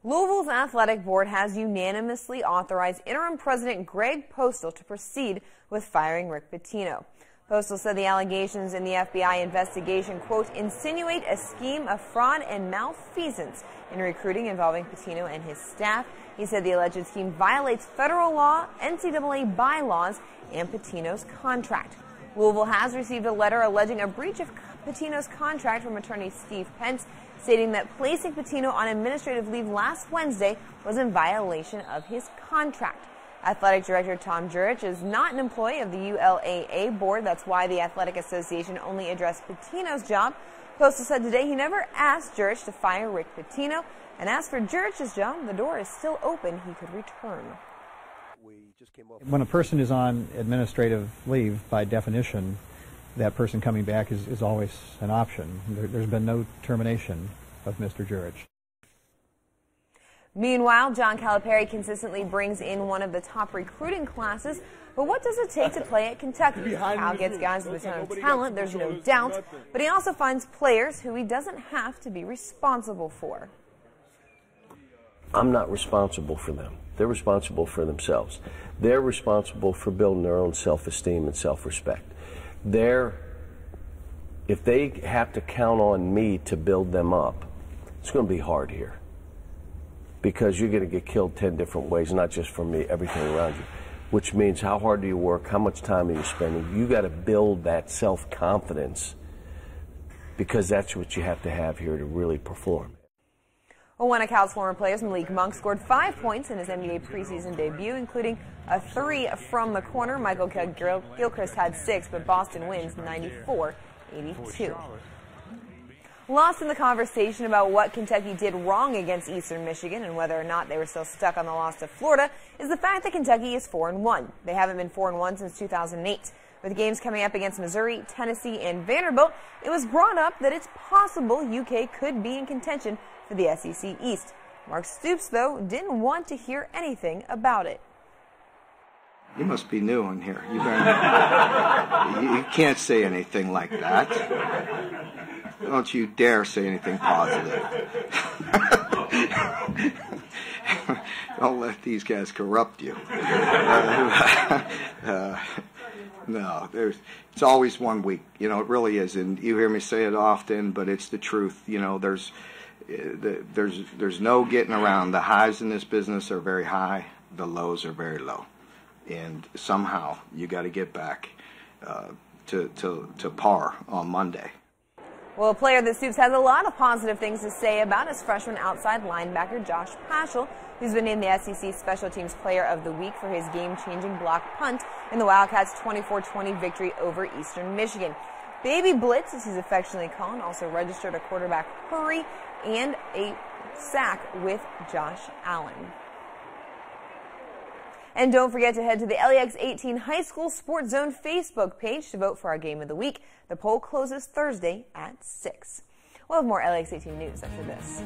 Louisville's athletic board has unanimously authorized interim president Greg Postal to proceed with firing Rick Pitino. Postal said the allegations in the FBI investigation, quote, insinuate a scheme of fraud and malfeasance in recruiting involving Pitino and his staff. He said the alleged scheme violates federal law, NCAA bylaws, and Pitino's contract. Louisville has received a letter alleging a breach of Pitino's contract from attorney Steve Pence, stating that placing Pitino on administrative leave last Wednesday was in violation of his contract. Athletic Director Tom Jurich is not an employee of the ULAA board. That's why the Athletic Association only addressed Pitino's job. Postal said today he never asked Jurich to fire Rick Pitino, and as for Jurich's job, the door is still open. He could return. When a person is on administrative leave, by definition, that person coming back is always an option. There's been no termination of Mr. Jurich. Meanwhile, John Calipari consistently brings in one of the top recruiting classes, but what does it take to play at Kentucky? Cal gets guys with a ton of talent, there's no doubt, but he also finds players who he doesn't have to be responsible for. I'm not responsible for them. They're responsible for themselves. They're responsible for building their own self-esteem and self-respect. If they have to count on me to build them up, it's going to be hard here. Because you're going to get killed 10 different ways, not just from me, everything around you. Which means how hard do you work, how much time are you spending? You got to build that self-confidence, because that's what you have to have here to really perform. Well, one of Cal's former players, Malik Monk, scored 5 points in his NBA preseason debut, including a 3 from the corner. Michael Gilchrist had 6, but Boston wins 94-82. Lost in the conversation about what Kentucky did wrong against Eastern Michigan and whether or not they were still stuck on the loss to Florida is the fact that Kentucky is 4-1. They haven't been 4-1 since 2008. With games coming up against Missouri, Tennessee, and Vanderbilt, it was brought up that it's possible UK could be in contention for the SEC East. Mark Stoops, though, didn't want to hear anything about it. You must be new in here. You can't say anything like that. Don't you dare say anything positive. Don't let these guys corrupt you. No, it's always 1 week. You know, it really is. And you hear me say it often, but it's the truth. You know, there's no getting around. The highs in this business are very high. The lows are very low. And somehow you got to get back to par on Monday. Well, a player that Stoops has a lot of positive things to say about is freshman outside linebacker Josh Paschal, who's been named the SEC Special Teams Player of the Week for his game-changing block punt in the Wildcats' 24-20 victory over Eastern Michigan. Baby Blitz, as he's affectionately called, also registered a quarterback hurry and a sack with Josh Allen. And don't forget to head to the LEX 18 High School Sports Zone Facebook page to vote for our Game of the Week. The poll closes Thursday at 6. We'll have more LEX 18 news after this.